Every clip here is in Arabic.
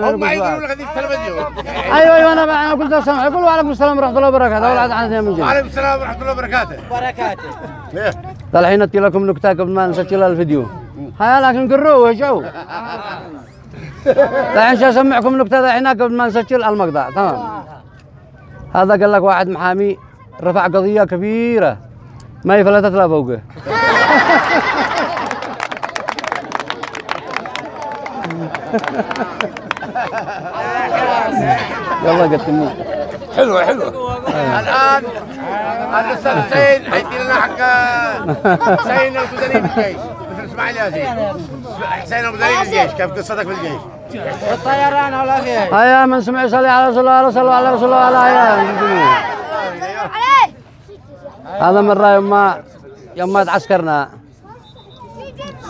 هم يقولون لك هذيك التلفزيون. ايوه انا قلت اسمع يقول وعليكم السلام ورحمه الله وبركاته. ولا عاد من جد. وعليكم السلام ورحمه الله وبركاته. ليه؟ الحين اتي لكم نكته قبل ما نسجل الفيديو. هيا لكن قروه جو. الحين اسمعكم نكته الحين قبل ما نسجل المقطع تمام. هذا قال لك واحد محامي رفع قضيه كبيره ما يفلتت لا فوقه. يلا قدمني. حلوه الان الاستاذ حسين حيدي لنا حق حسين البدني بالجيش مثل اسماعيل ياسين. حسين البدني بالجيش كيف قصتك بالجيش؟ الطيران ولا فيه. هيا من سمع يصلي على رسول الله صلى الله على رسول الله على هذا مرة يوم ما تعسكرنا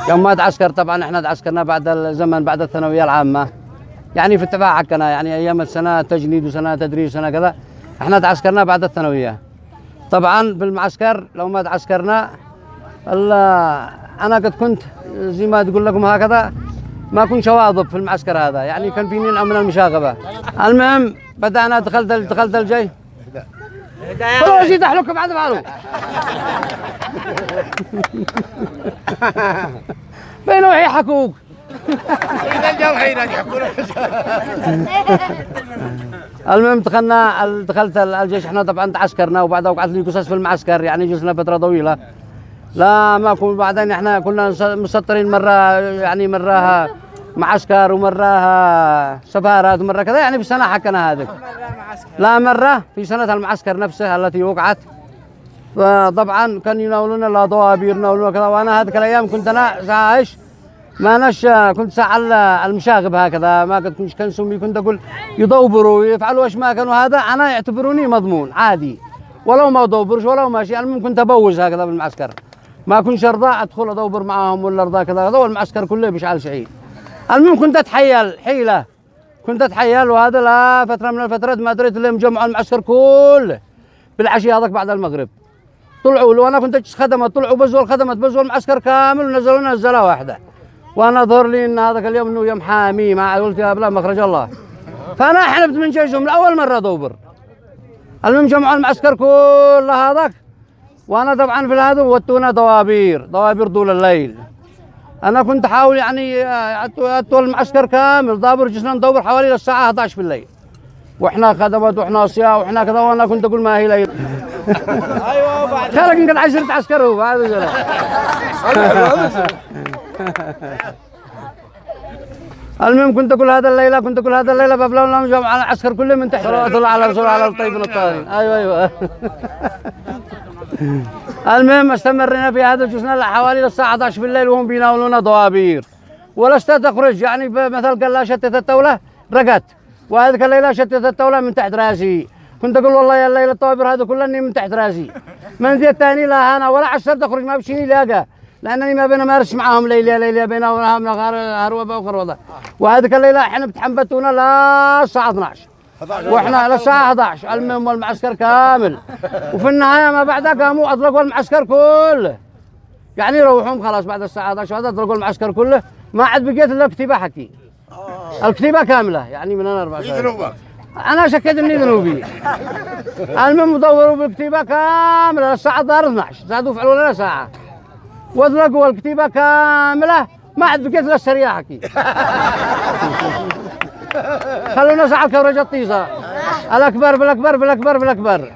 يوم ما تعسكر طبعا احنا تعسكرنا بعد الزمن بعد الثانوية العامة يعني في التبع حقنا يعني ايام السنة تجنيد وسنة تدريس وسنة كذا احنا تعسكرنا بعد الثانوية. طبعا بالمعسكر لو ما تعسكرنا انا قد كنت زي ما تقول لكم هكذا ما كنت شواظب في المعسكر هذا يعني كان فيني نوع من المشاغبة. المهم بدأنا دخلت الجيش والله زيد احلك بعد فعلوا بينه يحكوك اذا جاء الحين يحكون. المهم دخلت الجيش احنا طبعا تعسكرنا وبعدها وقعت لي قصص في المعسكر يعني جلسنا فتره طويله لا ما كنا بعدين احنا كنا مسطرين مره يعني مراها معسكر ومراها سفارات ومره كذا يعني في السنه حقنا هذه لا مره في سنه المعسكر نفسها التي وقعت. فطبعا كان يناولون لا ضوابير يناولون كذا وانا هذيك الايام كنت انا عايش ما نش كنت ساعة المشاغب هكذا ما كنت كان سمي كنت اقول يدوبروا يفعلوا ايش ما كانوا هذا انا يعتبروني مضمون عادي ولو ما ادوبرش ولو ماشي المهم كنت ابوز هكذا بالمعسكر ما كنتش ارضى ادخل ادوبر معاهم ولا ارضى كذا كذا والمعسكر كله بيشعل شعيل. المهم كنت اتحيل حيله كنت اتحيل وهذا لا فتره من الفترات ما دريت لهم جمعوا المعسكر كله بالعشي هذاك بعد المغرب طلعوا له وانا كنت خدمه طلعوا بزوا الخدمه بزوا المعسكر كامل ونزلونا نزله واحده وانا ظهر لي ان هذاك اليوم انه يوم حامي ما قلت يا بلا مخرج الله فانا حلبت من جيشهم لاول مره ادوبر. المهم جمعوا المعسكر كله هذاك وانا طبعا في هذا ودونا دوابير طول الليل. انا كنت احاول يعني اطول المعسكر كامل دابر جلسنا ندور حوالي للساعه 11 في الليل واحنا خدمات واحنا اصياء واحنا كذا وانا كنت اقول ما هي ليل. ايوه وبعد كان قد 10 عسكر بعد المهم كنت اقول هذا الليله ببلغ لهم جمع العسكر كله من تحت صلوات الله على رسول على الطيبين الطاهرين. ايوه المهم استمرنا في هذا جلسنا حوالي الساعه 11 في الليل وهم بيناولونا ضوابير ولست تخرج يعني مثل قال لا شتت التوله رقت وهذيك الليله شتت التوله من تحت راسي كنت اقول والله يا الليله الطوابير هذا كله من تحت راسي من ذي الثاني لا انا ولا عشرت اخرج ما بشيني لاقى لانني ما بين امارس معاهم ليله بينهم هروبه وخروضه وهذيك الليله احنا بتحنبتونا لا الساعه 12 واحنا للساعه 11 المهم والمعسكر كامل وفي النهايه ما بعدها قاموا اطلقوا المعسكر كله يعني يروحون خلاص بعد الساعه 11 هذا اطلقوا المعسكر كله ما عاد بقيت الا كتيبه حكي الكتيبه كامله يعني من انا 4 سنين انا شكيت اني ذنوبي. المهم دوروا بالكتيبه كامله للساعه 12 زادوا فعلوا لنا ساعه واطلقوا الكتيبه كامله ما عاد بقيت الا السريع حكي خلونا ساعه كورج الطيزه الاكبر بالاكبر.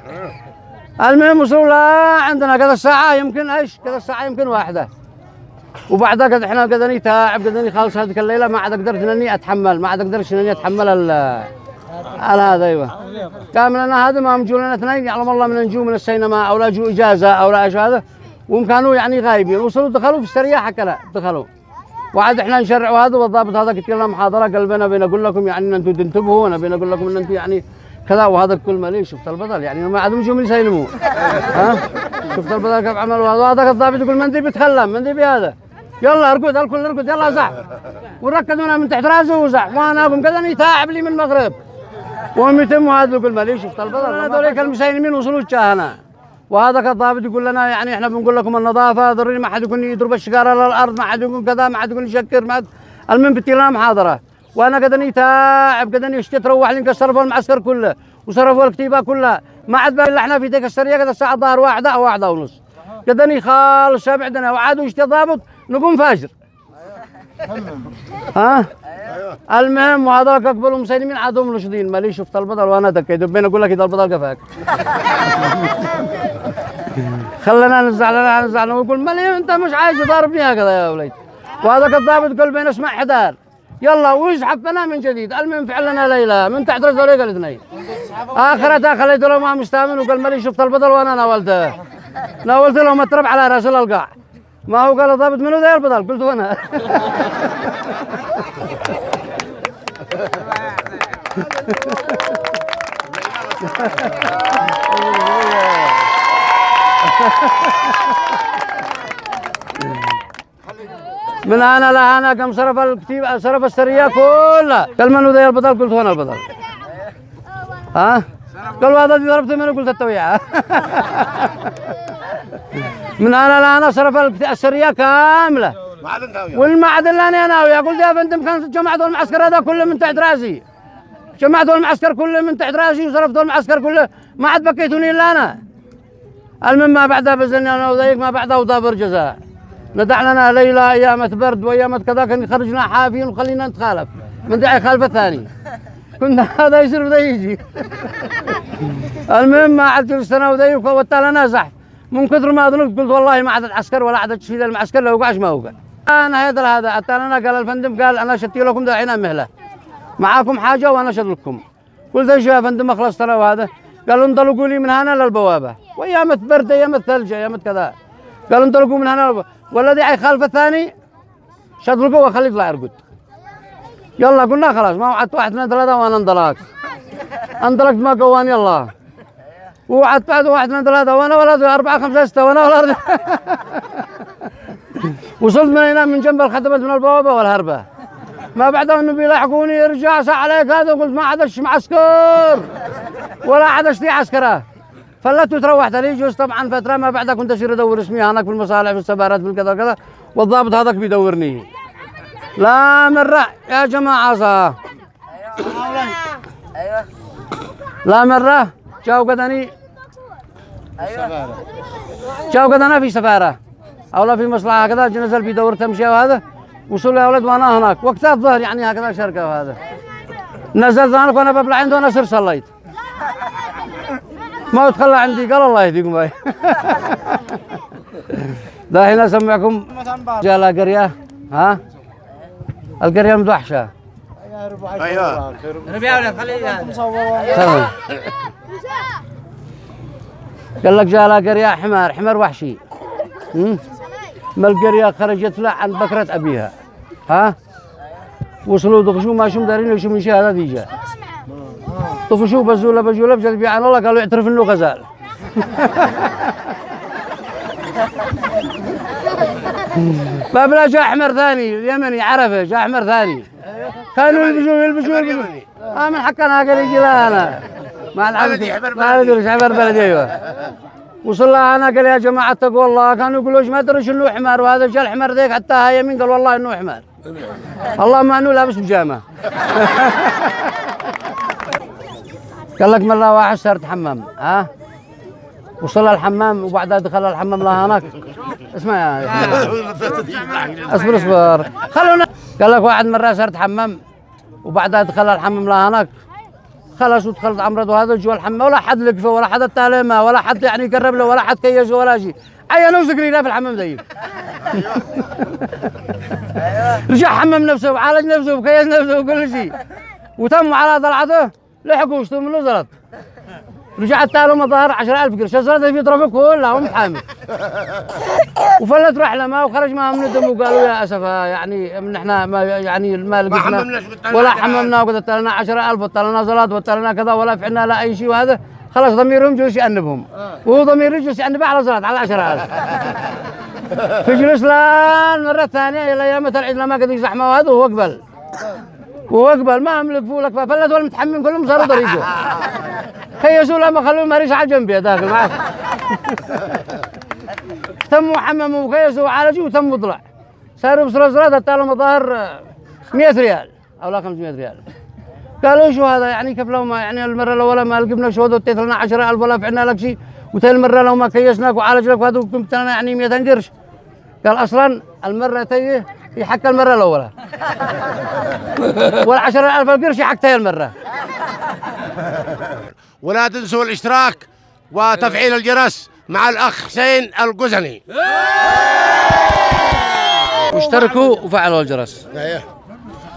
المهم وصلوا عندنا كذا الساعه يمكن واحده وبعدها قد احنا قدني تعب قدني خالص هذيك الليله ما عاد قدرت اني اتحمل ما عاد قدرت اني اتحمل على هذا. ايوه قام لنا هذا ما مجوا لنا اثنين يعلم الله من نجوا من السينما او لا جو اجازه او لا ايش هذا وهم كانوا يعني غايبين وصلوا دخلوا في السريع حكى دخلوا وعاد احنا نشرع هذا والضابط هذا قلت لنا محاضره قلبنا بين اقول لكم يعني ان انتم تنتبهوا وانا بين اقول لكم ان انتم يعني كذا وهذا الكل مالي شفت البطل يعني ما عاد يجوا من يسلموا ها شفت البطل كيف عملوا هذا الضابط يقول من ذي بيتكلم من ذي بهذا يلا ارقد الكل ارقد يلا زح وركضونا من تحت راسه وزح وانا اقوم كذا يتعب لي من المغرب وهم يتموا هذا يقول مالي شفت البطل هذول المسيلمين وصلوا الشاهنه وهذاك الضابط يقول لنا يعني احنا بنقول لكم النظافه ضروري ما حد يكون يضرب الشجار على الارض ما حد يكون كذا ما حد يكون يشكر ما حد المهم بتي لنا محاضره وانا قدني تاعب قدني اشتيت روح لي صرفوا المعسكر كله وصرفوا الكتيبه كلها ما عاد باقي الا احنا في ديك السريه قد الساعه الظهر واحده او واحده ونص قدني خالص بعدنا وعادوا يشتي ضابط نقوم فاجر ها المهم وهذاك اقبلوا مسلمين عادهم رشدين مالي شفت البطل وانا دكيت بين اقول لك اذا البطل قفاك خلنا نزعل ويقول مالي انت مش عايز تضاربني هكذا يا وليد وهذاك الضابط قال بين اسمع حدار يلا ويسحب بنا من جديد المهم فعلنا ليله من تحت رجل الاثنين اخرتها خليت له ما مستامن وقال مالي شفت البطل وانا ناولت لهم الترب على راس القاع ما هو قال الضابط منو ذا البطل قلت انا من انا لهنا كم صرف الكتيب صرف السريه كلها قال منو ذا البطل قلت انا البطل ها قال هذا اللي ضربته منو قلت التويعه من انا لهنا صرف السريه كامله والمعدن اللي انا ناوي قلت يا فندم كان جمعت المعسكر هذا كله من تحت راسي جمعت المعسكر كله من تحت راسي وصرفت المعسكر كله ما عاد بكيتوني الا انا المهم ما بعدها بزلني انا وذيك ما بعدها وضابر جزاء ندع لنا ليله ايامه برد وايامه كذا كان خرجنا حافين وخلينا نتخالف من داعي خالفه ثاني كنا هذا يصير وذا يجي المهم ما عاد السنه وذيك وبالتالي نازح من كثر ما ذنبت قلت والله ما عاد عسكر ولا عاد تشفيد المعسكر لو وقعش ما وقع انا هذا حتى انا قال الفندم قال انا شتي لكم داعينا مهله معاكم حاجه وانا اشد لكم قلت ايش يا فندم خلاص ترى وهذا قالوا انطلقوا لي من هنا للبوابه وايام برد ايام ثلج ايام كذا قالوا انطلقوا من هنا والذي حيخالف الثاني شد لكم وخليه يطلع يرقد يلا قلنا خلاص ما وعدت واحد من ثلاثه وانا انطلقت ما قوان يلا وعدت بعد واحد من ثلاثه وانا ولد 4 5 6 وانا ولد وصلت من هنا من جنب الخدمات من البوابه والهربه ما بعده انه بيلاحقوني يرجع ساعه عليك هذا قلت ما عادش معسكر ولا عادش في عسكره فلت وتروحت لي جوز طبعا فتره ما بعدها كنت اسير ادور اسمي هناك في المصالح في السفارات في الكذا كذا والضابط هذاك بيدورني لا مره يا جماعه صح ايوه لا مره جاوا قدني جاوا قدنا في سفاره او لا في مصلحه كذا نزل بيدور تمشي وهذا وصل يا ولد وانا هناك وقتها الظهر يعني هكذا شركه وهذا نزلت هناك وانا ببلع عنده وانا سر صليت ما تخلى عندي قال الله يهديكم باي دحين اسمعكم جاء قريه ها القريه المدوحشه ايوه ربيع ولا خليه قال لك جاء قريه حمار وحشي ما القريه خرجت له عن بكره ابيها ها وصلوا دغشوا ما شو دارين وشو من شيء هذا ديجا طفشوا بزوله بجد بيعان الله قالوا يعترف انه غزال بابلا جاء احمر ثاني اليمني عرفه جاء احمر ثاني كانوا يلبسوا من حقنا قال يجي لا انا ما العبد ما ادري حمر بلدي ايوه وصل انا قال يا جماعه اتقوا الله كانوا يقولوا ما ادري شنو حمار وهذا جاء الحمار ذيك حتى هاي يمين قال والله انه حمار الله ما انه لابس بيجامه قال لك مره واحد صار يتحمم ها وصل الحمام وبعدها دخل الحمام لا هناك اسمع يا اصبر خلونا قال لك واحد مره صار يتحمم وبعدها دخل الحمام لا هناك خلاص ودخلت عمرض وهذا جوا الحمام ولا حد لقفه ولا حد التالمه ولا حد يعني قرب له ولا حد كيسه ولا شيء عينه وسكري لا في الحمام ذيك رجع حمم نفسه وعالج نفسه وكيس نفسه وكل شيء وتم على طلعته لحقوا واشتوا منه زلط رجعت تالو مظاهر 10,000 قرش زلط في يضربه كلها ومحامي وفلت رحله ما وخرج معها من الدم وقالوا يا اسفا يعني من احنا ما يعني ما لقينا ولا حممنا وقد طلعنا 10,000 وطلعنا زلط وطلعنا كذا ولا فعلنا لا اي شيء وهذا خلاص ضميرهم جلس يأنبهم وهو ضمير جلس يأنبه على زلط على 10,000 في جلس لان مره ثانيه الى ايام العيد لما قد يزحمه وهذا وهو قبل ما املك فولك ففلت والمتحمم كلهم صاروا طريقه خيسوا لما خلوه مريش على جنبي داخل معك تموا حمموا وخيسوا وعالجوا وتموا طلع صاروا بصراصرات حتى لهم مظاهر 100 ريال او لا 500 ريال. قالوا شو هذا يعني كيف لو ما يعني المره الاولى ما جبنا شهود وتيت لنا 10,000 ولا فعلنا لك شيء، وثاني المره لو ما كيسناك وعالج لك وهذا كنت لنا يعني 200 قرش. قال اصلا المره تيه يحكى المره الاولى وال 10,000 قرش يحكتها المره. ولا تنسوا الاشتراك وتفعيل الجرس مع الاخ حسين القزني. واشتركوا وفعلوا الجرس.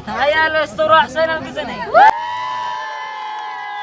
هيا الاسطوره حسين القزني.